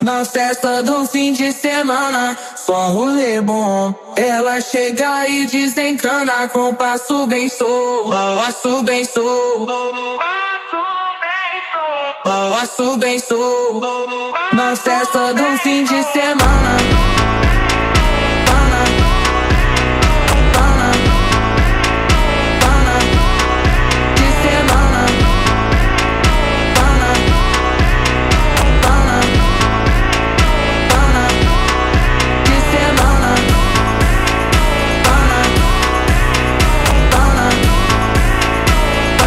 Na festa do fim de semana, só rolê bom. Ela chega e desencana com passo bem sou, passo bem sou, passo bem sou. Na festa do fim de semana.